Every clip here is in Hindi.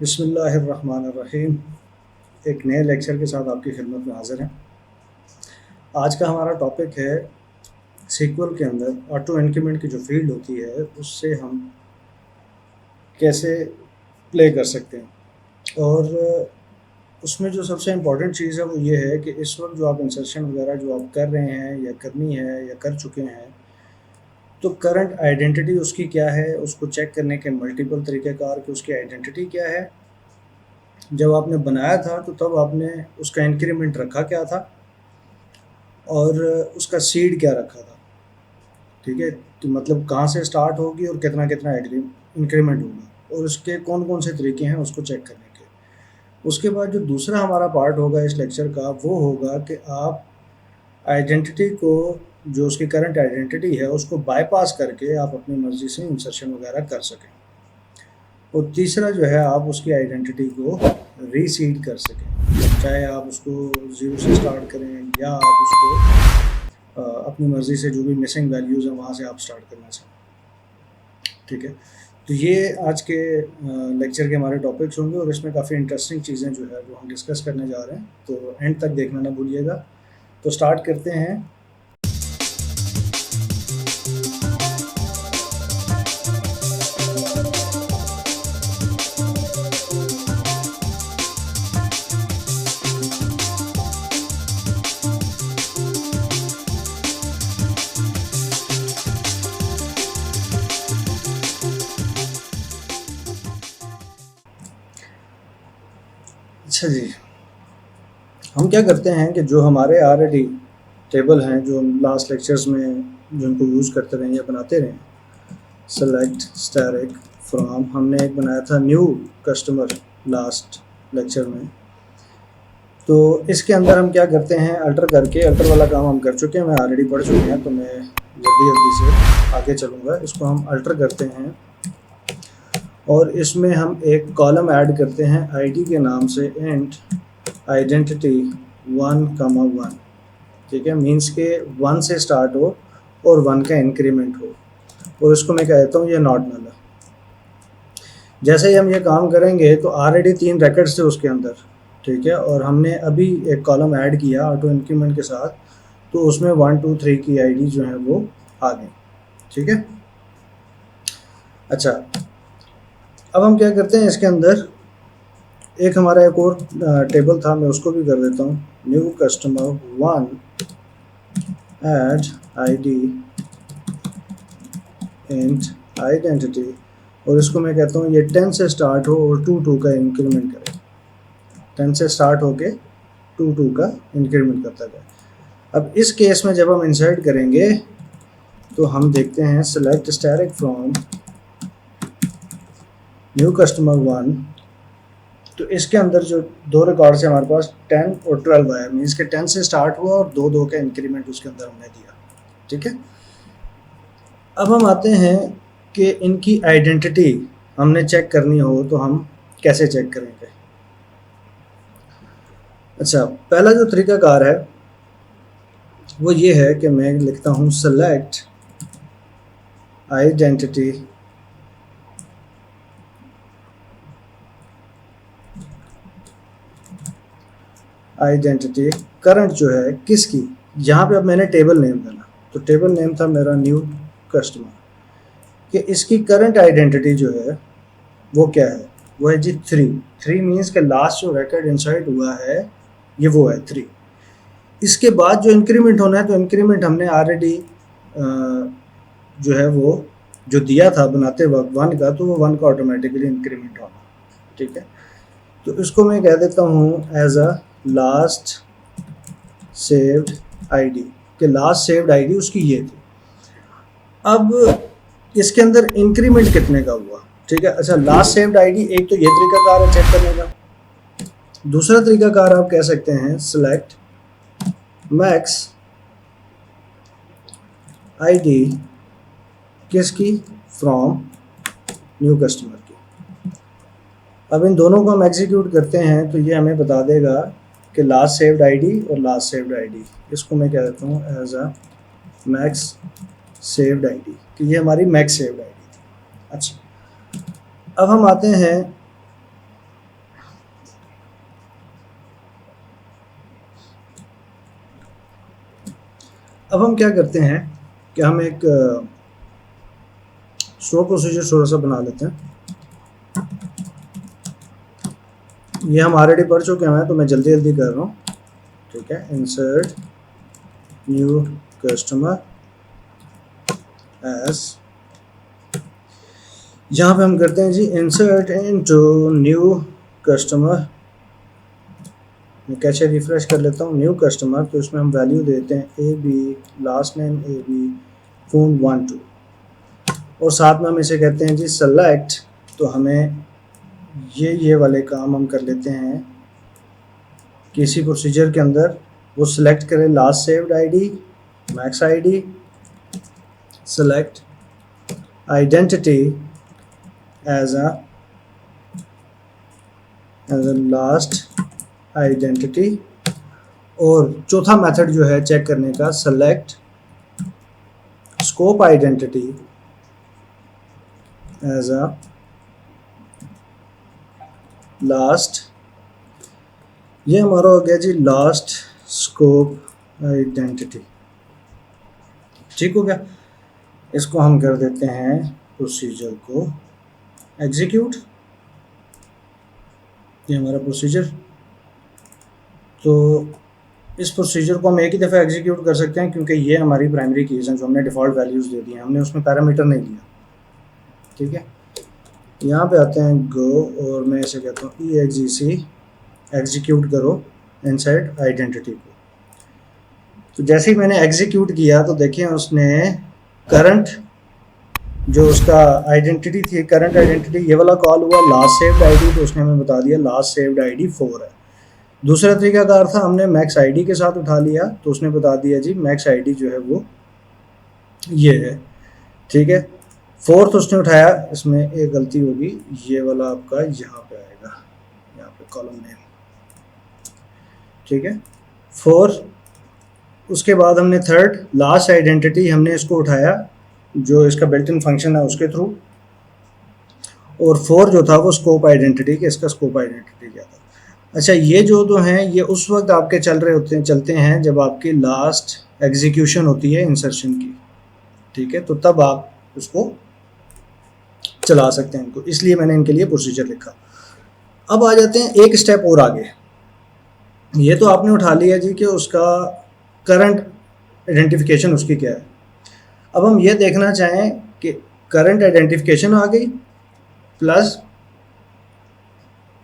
बिस्मिल्लाहिर्रहमानिर्रहीम। एक नए लेक्चर के साथ आपकी खिदमत में हाज़िर हैं। आज का हमारा टॉपिक है सीक्वल के अंदर ऑटो इंक्रीमेंट की जो फील्ड होती है उससे हम कैसे प्ले कर सकते हैं। और उसमें जो सबसे इम्पॉर्टेंट चीज़ है वो ये है कि इस वक्त जो आप इंसर्शन वगैरह जो आप कर रहे हैं या करनी है या कर चुके हैं, तो करंट आइडेंटिटी उसकी क्या है, उसको चेक करने के मल्टीपल तरीक़ेकार कि उसकी आइडेंटिटी क्या है। जब आपने बनाया था तो तब आपने उसका इंक्रीमेंट रखा क्या था और उसका सीड क्या रखा था, ठीक है। तो मतलब कहाँ से स्टार्ट होगी और कितना कितना इंक्रीमेंट होगा और उसके कौन कौन से तरीके हैं उसको चेक करने के। उसके बाद जो दूसरा हमारा पार्ट होगा इस लेक्चर का वो होगा कि आप आइडेंटिटी को, जो उसकी करंट आइडेंटिटी है, उसको बाईपास करके आप अपनी मर्ज़ी से इंसर्शन वगैरह कर सकें। और तीसरा जो है आप उसकी आइडेंटिटी को रीसीड कर सकें, चाहे आप उसको ज़ीरो से स्टार्ट करें या आप उसको अपनी मर्ज़ी से जो भी मिसिंग वैल्यूज़ हैं वहाँ से आप स्टार्ट करना चाहें, ठीक है। तो ये आज के लेक्चर के हमारे टॉपिक्स होंगे और इसमें काफ़ी इंटरेस्टिंग चीज़ें जो है वो हम डिस्कस करने जा रहे हैं, तो एंड तक देखना ना भूलिएगा। तो स्टार्ट करते हैं। अच्छा जी, हम क्या करते हैं कि जो हमारे ऑलरेडी टेबल हैं जो लास्ट लेक्चर्स में जो उनको यूज़ करते रहे या बनाते रहे, सेलेक्ट स्टैटिक फ्रॉम, हमने एक बनाया था न्यू कस्टमर लास्ट लेक्चर में। तो इसके अंदर हम क्या करते हैं, अल्टर करके, अल्टर वाला काम हम कर चुके हैं, मैं ऑलरेडी पढ़ चुके हैं, तो मैं जल्दी से आगे चलूँगा। इसको हम अल्टर करते हैं और इसमें हम एक कॉलम ऐड करते हैं आईडी के नाम से, इंट आइडेंटिटी 1,1, ठीक है। मीन्स के 1 से स्टार्ट हो और 1 का इंक्रीमेंट हो, और इसको मैं कहता हूँ ये नॉट नल है। जैसे ही हम ये काम करेंगे तो ऑलरेडी 3 रिकॉर्ड्स थे उसके अंदर, ठीक है, और हमने अभी एक कॉलम ऐड किया ऑटो इंक्रीमेंट के साथ, तो उसमें 1 2 3 की आईडी जो है वो आ गई, ठीक है। अच्छा, अब हम क्या करते हैं, इसके अंदर एक हमारा एक और टेबल था, मैं उसको भी कर देता हूँ, new customer 1 add ID int identity, और इसको मैं कहता हूँ ये 10 से स्टार्ट हो और 2 का इंक्रीमेंट करे, 10 से स्टार्ट होके 2 का इंक्रीमेंट करता जाए। अब इस केस में जब हम इंसर्ट करेंगे तो हम देखते हैं select static from new customer 1, तो इसके अंदर जो 2 रिकॉर्ड से हमारे पास 10 और 12 आया, मीन्स के 10 से स्टार्ट हुआ और 2 का इंक्रीमेंट उसके अंदर हमने दिया, ठीक है। अब हम आते हैं कि इनकी आइडेंटिटी हमने चेक करनी हो तो हम कैसे चेक करेंगे। अच्छा, पहला जो तरीकाकार है वो ये है कि मैं लिखता हूँ सेलेक्ट आइडेंटिटी करंट जो है किसकी, यहाँ पे अब मैंने टेबल नेम डाला, तो टेबल नेम था मेरा न्यू कस्टमर, कि इसकी करंट आइडेंटिटी जो है वो क्या है, वो है जी 3 मीन्स के लास्ट जो रिकॉर्ड इंसर्ट हुआ है ये वो है 3। इसके बाद जो इंक्रीमेंट होना है, तो इंक्रीमेंट हमने ऑलरेडी जो है वो जो दिया था बनाते वक्त 1 का, तो वो 1 का ऑटोमेटिकली इंक्रीमेंट होना, ठीक है। तो इसको मैं कह देता हूँ as a last saved ID, कि लास्ट सेव्ड आईडी उसकी ये थी। अब इसके अंदर इंक्रीमेंट कितने का हुआ, ठीक है। अच्छा, लास्ट सेव्ड आईडी, एक तो ये तरीकाकार है चेक करने का। दूसरा तरीकाकार आप कह सकते हैं सेलेक्ट मैक्स आईडी किसकी, फ्रॉम न्यू कस्टमर की। अब इन दोनों को हम एग्जीक्यूट करते हैं तो ये हमें बता देगा कि लास्ट सेव्ड आईडी और लास्ट सेव्ड आईडी, इसको मैं कह देता हूँ as a max saved ID, कि ये हमारी मैक्स सेव्ड आईडी थी। अच्छा, अब हम आते हैं अब हम क्या करते हैं कि हम एक स्टोर प्रोसीजर थोड़ा सा बना लेते हैं। ये हम ऑलरेडी पढ़ चुके हैं तो मैं जल्दी जल्दी कर रहा हूँ, ठीक है। इंसर्ट न्यू कस्टमर एज, यहाँ पे हम करते हैं जी इंसर्ट इनटू न्यू कस्टमर। मैं कैसे रिफ्रेश कर लेता हूँ न्यू कस्टमर, तो इसमें हम वैल्यू देते हैं A B, last name A B, phone 1 2, और साथ में हम इसे कहते हैं जी सेलेक्ट। तो हमें ये वाले काम हम कर लेते हैं किसी प्रोसीजर के अंदर, वो सिलेक्ट करें last saved ID, max ID, select identity as a last identity, और चौथा मेथड जो है चेक करने का, select scope identity as a last. ये हमारा हो गया जी लास्ट स्कोप आइडेंटिटी, ठीक हो गया। इसको हम कर देते हैं प्रोसीजर को एग्जीक्यूट। ये हमारा प्रोसीजर, तो इस प्रोसीजर को हम एक ही दफ़ा एग्जीक्यूट कर सकते हैं क्योंकि ये हमारी प्राइमरी कीज़ हैं जो हमने डिफ़ॉल्ट वैल्यूज़ दे दी हैं, हमने उसमें पैरामीटर नहीं दिया, ठीक है। यहाँ पे आते हैं गो, और मैं इसे कहता हूँ EXEC एग्जीक्यूट करो इनसाइड आइडेंटिटी को। तो जैसे ही मैंने एग्जीक्यूट किया तो देखिए उसने करंट जो उसका आइडेंटिटी थी, करंट आइडेंटिटी, ये वाला कॉल हुआ लास्ट सेव्ड आईडी, तो उसने हमें बता दिया लास्ट सेव्ड आईडी 4 है। दूसरा तरीकाकार था, हमने मैक्स आईडी के साथ उठा लिया तो उसने बता दिया जी मैक्स आईडी जो है वो ये है, ठीक है। फोर्थ उसने उठाया, इसमें एक गलती होगी, ये वाला आपका यहाँ पे आएगा, यहाँ पे कॉलम नेम, ठीक है। 4, उसके बाद हमने थर्ड लास्ट आइडेंटिटी हमने इसको उठाया जो इसका बिल्ट इन फंक्शन है उसके थ्रू, और 4 जो था वो स्कोप आइडेंटिटी के, इसका स्कोप आइडेंटिटी क्या था। अच्छा, ये जो तो हैं ये उस वक्त आपके चलते हैं जब आपकी लास्ट एग्जीक्यूशन होती है इंसर्शन की, ठीक है, तो तब आप उसको चला सकते हैं इनको, इसलिए मैंने इनके लिए प्रोसीजर लिखा। अब आ जाते हैं एक स्टेप और आगे। ये तो आपने उठा लिया जी कि उसका करंट आइडेंटिफिकेशन उसकी क्या है। अब हम ये देखना चाहें कि करंट आइडेंटिफिकेशन आ गई प्लस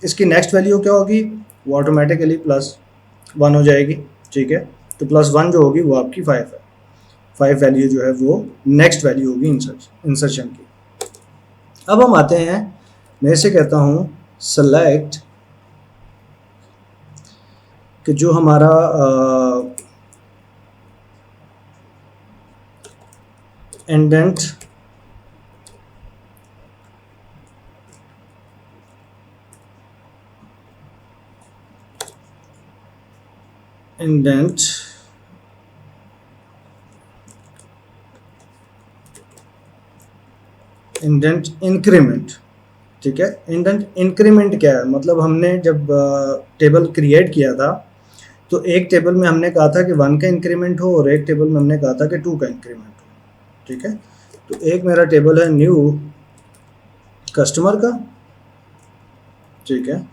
इसकी नेक्स्ट वैल्यू क्या होगी, वो ऑटोमेटिकली +1 हो जाएगी, ठीक है। तो +1 जो होगी वो आपकी 5 है, 5 वैल्यू जो है वो नेक्स्ट वैल्यू होगी इंसर्शन की। अब हम आते हैं, मैं इसे कहता हूँ सेलेक्ट, कि जो हमारा इंडेंट इंक्रीमेंट, ठीक है। इंडेंट इंक्रीमेंट क्या है, मतलब हमने जब टेबल क्रिएट किया था तो एक टेबल में हमने कहा था कि 1 का इंक्रीमेंट हो और एक टेबल में हमने कहा था कि 2 का इंक्रीमेंट हो, ठीक है। तो एक मेरा टेबल है न्यू कस्टमर का, ठीक है,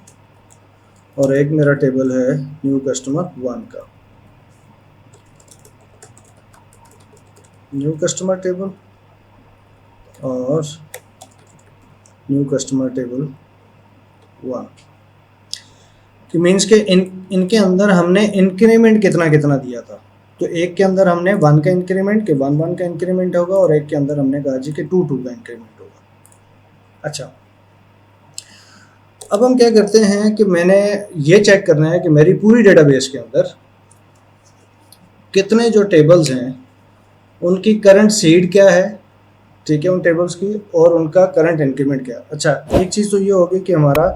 और एक मेरा टेबल है न्यू कस्टमर 1 का, न्यू कस्टमर टेबल और न्यू कस्टमर टेबल 1, कि मीन्स के इनके अंदर हमने इंक्रीमेंट कितना कितना दिया था। तो एक के अंदर हमने 1 का इंक्रीमेंट के 1 का इंक्रीमेंट होगा, और एक के अंदर हमने कहा जी कि 2 का इंक्रीमेंट होगा। अच्छा, अब हम क्या करते हैं कि मैंने ये चेक करना है कि मेरी पूरी डेटाबेस के अंदर कितने जो टेबल्स हैं उनकी करंट सीड क्या है, ठीक है, उन टेबल्स की, और उनका करंट इंक्रीमेंट क्या है। अच्छा, एक चीज़ तो ये होगी कि हमारा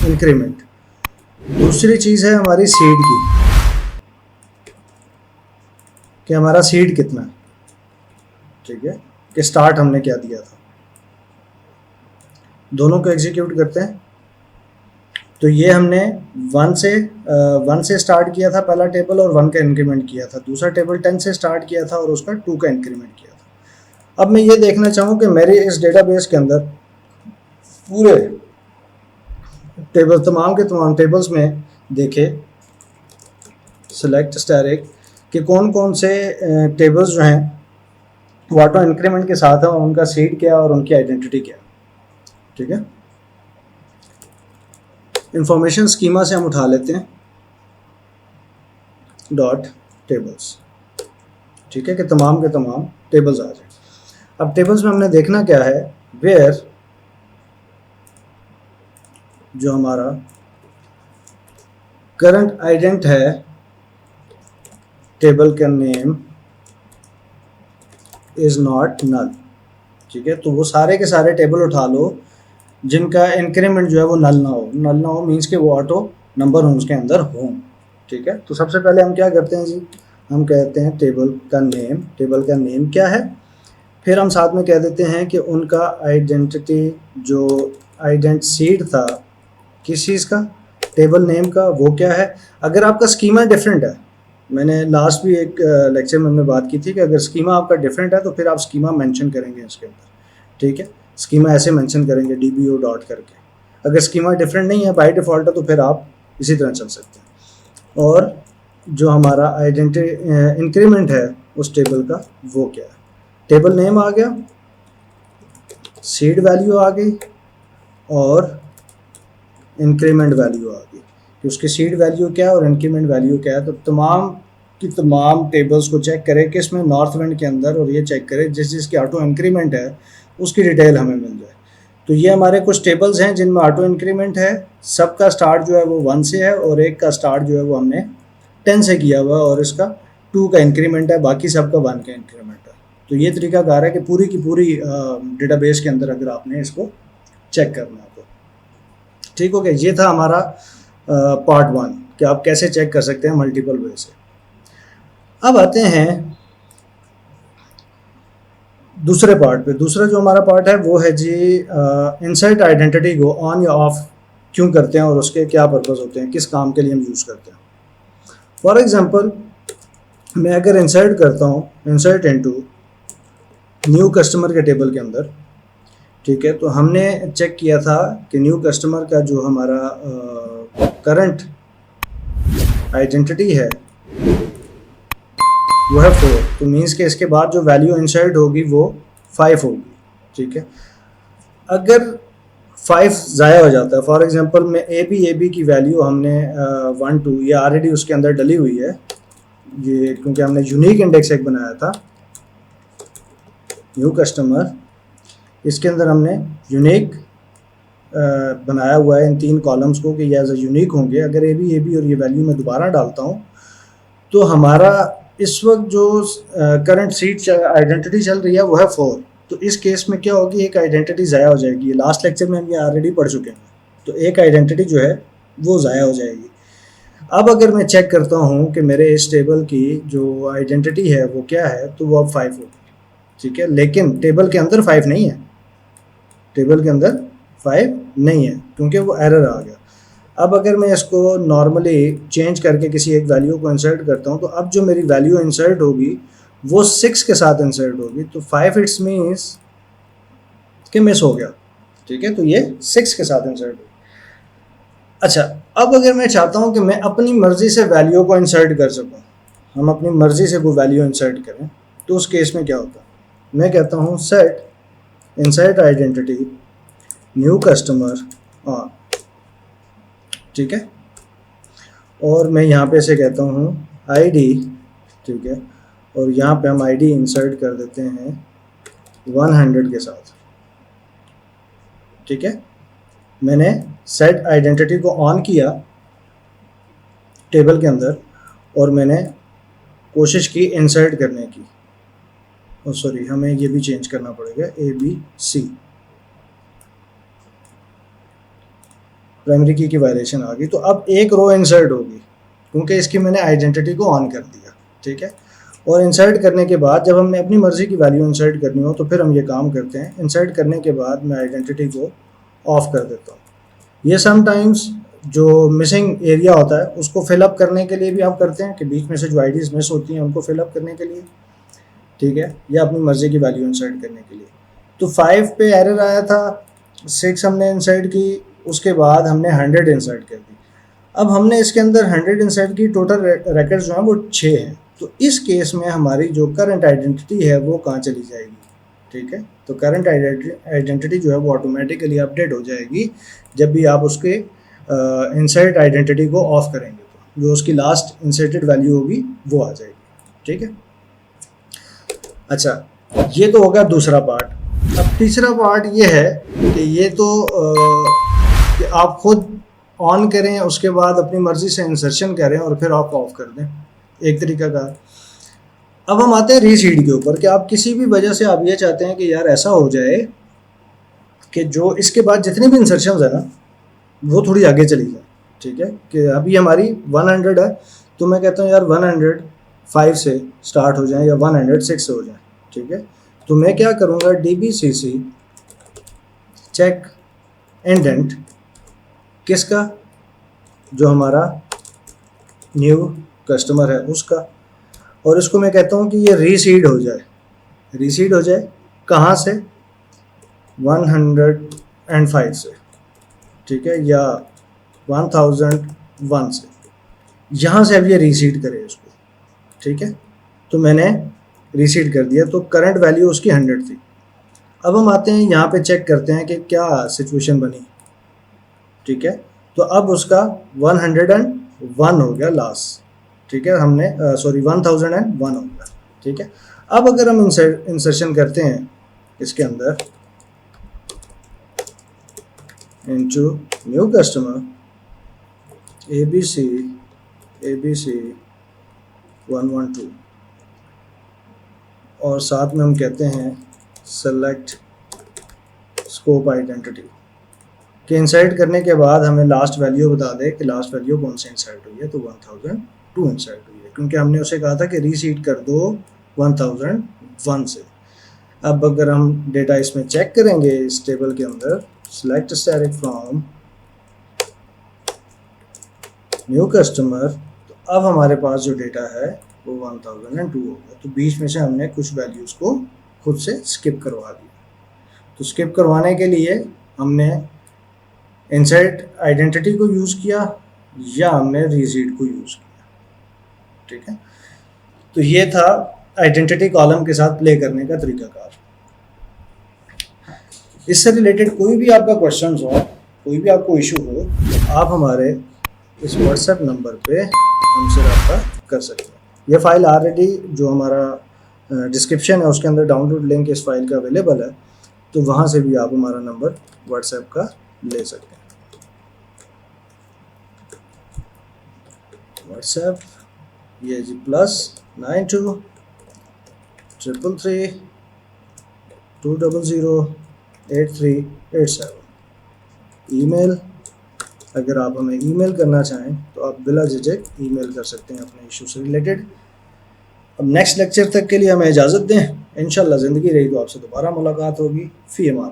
इंक्रीमेंट, दूसरी चीज़ है हमारी सीड की, कि हमारा सीड कितना है, ठीक है, कि स्टार्ट हमने क्या दिया था। दोनों को एग्जीक्यूट करते हैं, तो ये हमने वन से स्टार्ट किया था पहला टेबल और 1 का इंक्रीमेंट किया था। दूसरा टेबल 10 से स्टार्ट किया था और उसका 2 का इंक्रीमेंट किया था। अब मैं ये देखना चाहूँ कि मेरे इस डेटाबेस के अंदर पूरे टेबल तमाम के तमाम टेबल्स में देखे सेलेक्ट स्टैटिक कि कौन कौन से टेबल्स जो हैं वो ऑटो इंक्रीमेंट के साथ हैं, उनका सीड क्या है और उनकी आइडेंटिटी क्या है। ठीक है, इंफॉर्मेशन स्कीमा से हम उठा लेते हैं डॉट टेबल्स। ठीक है, कि तमाम के तमाम टेबल्स आ जाए। अब टेबल्स में हमने देखना क्या है, वेयर जो हमारा करंट आइडेंट है टेबल का नेम इज नॉट नल। ठीक है, तो वो सारे के सारे टेबल उठा लो जिनका इंक्रीमेंट जो है वो नल ना हो। नल ना हो मीन्स कि वो ऑटो नंबर हो उसके अंदर हो। ठीक है, तो सबसे पहले हम क्या करते हैं जी, हम कहते हैं टेबल का नेम क्या है, फिर हम साथ में कह देते हैं कि उनका आइडेंटिटी जो आइडेंट सीड था किस चीज़ का, टेबल नेम का, वो क्या है। अगर आपका स्कीमा डिफरेंट है, मैंने लास्ट भी एक लेक्चर में हमने बात की थी कि अगर स्कीमा आपका डिफरेंट है तो फिर आप स्कीमा मेंशन करेंगे इसके अंदर। ठीक है, स्कीमा ऐसे मेंशन करेंगे DBO डॉट करके। अगर स्कीमा डिफरेंट नहीं है, बाय डिफ़ॉल्ट है, तो फिर आप इसी तरह चल सकते हैं। और जो हमारा आइडेंटिटी इंक्रीमेंट है उस टेबल का वो क्या है, टेबल नेम आ गया, सीड वैल्यू आ गई और इंक्रीमेंट वैल्यू आ गई कि उसकी सीड वैल्यू क्या है और इंक्रीमेंट वैल्यू क्या है। तो तमाम की तमाम टेबल्स को चेक करें कि इसमें नॉर्थ विंड के अंदर, और ये चेक करें जिस जिसकी ऑटो इंक्रीमेंट है उसकी डिटेल हमें मिल जाए। तो ये हमारे कुछ टेबल्स हैं जिनमें ऑटो इंक्रीमेंट है, सबका स्टार्ट जो है वो 1 से है और एक का स्टार्ट जो है वो हमने 10 से किया हुआ है और इसका 2 का इंक्रीमेंट है, बाकी सबका 1 का इंक्रीमेंट है। तो ये तरीकाकार है कि पूरी की पूरी डेटाबेस के अंदर अगर आपने इसको चेक करना है तो। ठीक हो गया, ये था हमारा पार्ट 1 कि आप कैसे चेक कर सकते हैं मल्टीपल वे से। अब आते हैं दूसरे पार्ट पे। दूसरा जो हमारा पार्ट है वो है जी इंसर्ट आइडेंटिटी को ऑन या ऑफ क्यों करते हैं और उसके क्या पर्पस होते हैं, किस काम के लिए हम यूज़ करते हैं। फॉर एग्जांपल मैं अगर इंसर्ट करता हूँ, इंसर्ट इनटू न्यू कस्टमर के टेबल के अंदर, ठीक है, तो हमने चेक किया था कि न्यू कस्टमर का जो हमारा करंट आइडेंटिटी है वो है 4। तो मीन्स के इसके बाद जो वैल्यू इंसर्ट होगी वो 5 होगी। ठीक है, अगर 5 ज़ाया हो जाता है, फॉर एग्जांपल में ए बी की वैल्यू हमने 1 2 ये ऑलरेडी उसके अंदर डली हुई है, ये क्योंकि हमने यूनिक इंडेक्स एक बनाया था न्यू कस्टमर, इसके अंदर हमने यूनिक बनाया हुआ है इन 3 कॉलम्स को कि ये एज ए यूनिक होंगे। अगर ए बी और ये वैल्यू मैं दोबारा डालता हूँ तो हमारा इस वक्त जो करंट सीट आइडेंटिटी चल रही है वो है 4। तो इस केस में क्या होगी, एक आइडेंटिटी ज़ाया हो जाएगी। लास्ट लेक्चर में हम ये ऑलरेडी पढ़ चुके हैं, तो एक आइडेंटिटी जो है वो ज़ाया हो जाएगी। अब अगर मैं चेक करता हूँ कि मेरे इस टेबल की जो आइडेंटिटी है वो क्या है, तो वो अब 5 होगी। ठीक है, लेकिन टेबल के अंदर 5 नहीं है, टेबल के अंदर 5 नहीं है क्योंकि वो एरर आ गया। अब अगर मैं इसको नॉर्मली चेंज करके किसी एक वैल्यू को इंसर्ट करता हूँ तो अब जो मेरी वैल्यू इंसर्ट होगी वो 6 के साथ इंसर्ट होगी। तो 5 इट्स मीन्स कि मिस हो गया। ठीक है, तो ये 6 के साथ इंसर्ट होगी। अच्छा, अब अगर मैं चाहता हूँ कि मैं अपनी मर्ज़ी से वैल्यू को इंसर्ट कर सकूँ, हम अपनी मर्ज़ी से कोई वैल्यू इंसर्ट करें, तो उस केस में क्या होता है, मैं कहता हूँ set insert identity new customer on. ठीक है, और मैं यहाँ पे से कहता हूँ ID। ठीक है, और यहाँ पे हम ID इंसर्ट कर देते हैं 100 के साथ। ठीक है, मैंने सेट आइडेंटिटी को ऑन किया टेबल के अंदर और मैंने कोशिश की इंसर्ट करने की, और सॉरी हमें ये भी चेंज करना पड़ेगा ABC, प्राइमरी की वायलेशन आ गई। तो अब एक रो इंसर्ट होगी क्योंकि इसकी मैंने आइडेंटिटी को ऑन कर दिया। ठीक है, और इंसर्ट करने के बाद जब हमने अपनी मर्ज़ी की वैल्यू इंसर्ट करनी हो तो फिर हम ये काम करते हैं, इंसर्ट करने के बाद मैं आइडेंटिटी को ऑफ कर देता हूँ। ये समटाइम्स जो मिसिंग एरिया होता है उसको फिलअप करने के लिए भी आप करते हैं कि बीच में से जो आईडीज़ मिस होती हैं उनको फिलअप करने के लिए, ठीक है, या अपनी मर्ज़ी की वैल्यू इंसर्ट करने के लिए। तो 5 पे एरर आया था, 6 हमने इंसर्ट की, उसके बाद हमने 100 इंसर्ट कर दी। अब हमने इसके अंदर 100 इंसर्ट की, टोटल रिकॉर्ड जो हैं वो 6 हैं। तो इस केस में हमारी जो करंट आइडेंटिटी है वो कहाँ चली जाएगी, ठीक है। तो करंट आइडेंटिटी जो है वो ऑटोमेटिकली अपडेट हो जाएगी जब भी आप उसके इंसर्ट आइडेंटिटी को ऑफ करेंगे, तो जो उसकी लास्ट इंसर्टेड वैल्यू होगी वो आ जाएगी, ठीक है। अच्छा, ये तो होगा दूसरा पार्ट। अब तीसरा पार्ट ये है कि ये तो कि आप खुद ऑन करें, उसके बाद अपनी मर्ज़ी से इंसर्शन करें और फिर आप ऑफ कर दें, एक तरीका का। अब हम आते हैं रीसीड के ऊपर कि आप किसी भी वजह से आप ये चाहते हैं कि यार ऐसा हो जाए कि जो इसके बाद जितनी भी इंसर्शंस है ना वो थोड़ी आगे चली जाए, ठीक है। कि अभी हमारी 100 है, तो मैं कहता हूँ यार 105 से स्टार्ट हो जाए या 106 से हो जाए, ठीक है। तो मैं क्या करूँगा, DBCC चेक इंडेंट किसका, जो हमारा न्यू कस्टमर है उसका, और इसको मैं कहता हूँ कि ये रीसीड हो जाए। रीसीड हो जाए कहाँ से, 105 से, ठीक है, या 1001 से, यहाँ से अब ये रीसीड करे इसको, ठीक है। तो मैंने रीसीड कर दिया, तो करंट वैल्यू उसकी 100 थी। अब हम आते हैं यहाँ पे चेक करते हैं कि क्या सिचुएशन बनी, ठीक है। तो अब उसका 101 हो गया लास्ट, ठीक है, हमने 1001 हो गया, ठीक है। अब अगर हम इंसर्शन करते हैं इसके अंदर इनटू न्यू कस्टमर ABC 112 और साथ में हम कहते हैं सेलेक्ट स्कोप आइडेंटिटी, कि इंसर्ट करने के बाद हमें लास्ट वैल्यू बता दे कि लास्ट वैल्यू कौन सी इंसर्ट हुई है। तो 1002 इंसर्ट हुई है, क्योंकि हमने उसे कहा था कि रीसीड कर दो 1001 से। अब अगर हम डेटा इसमें चेक करेंगे इस टेबल के अंदर, select static from new customer, तो अब हमारे पास जो डेटा है वो 1002 हो गया। तो बीच में से हमने कुछ वैल्यूज़ को खुद से स्किप करवा दिया। तो स्किप करवाने के लिए हमने इंसर्ट आइडेंटिटी को यूज़ किया या हमने रीसीड को यूज़ किया, ठीक है। तो ये था आइडेंटिटी कॉलम के साथ प्ले करने का तरीकाकार। इससे रिलेटेड कोई भी आपका क्वेश्चन हो, कोई भी आपको इशू हो, तो आप हमारे इस व्हाट्सएप नंबर पे हमसे रब्ता कर सकते हैं। ये फ़ाइल ऑलरेडी जो हमारा डिस्क्रिप्शन है उसके अंदर डाउनलोड लिंक इस फाइल का अवेलेबल है, तो वहाँ से भी आप हमारा नंबर व्हाट्सएप का ले सकते हैं। व्हाट्सएप ये जी +92 333 200 8387। ईमेल, अगर आप हमें ईमेल करना चाहें तो आप बिला झिझक ईमेल कर सकते हैं अपने इशू से रिलेटेड। अब नेक्स्ट लेक्चर तक के लिए हमें इजाज़त दें। इंशाल्लाह ज़िंदगी रही तो आपसे दोबारा मुलाकात होगी। फ़ी अमान।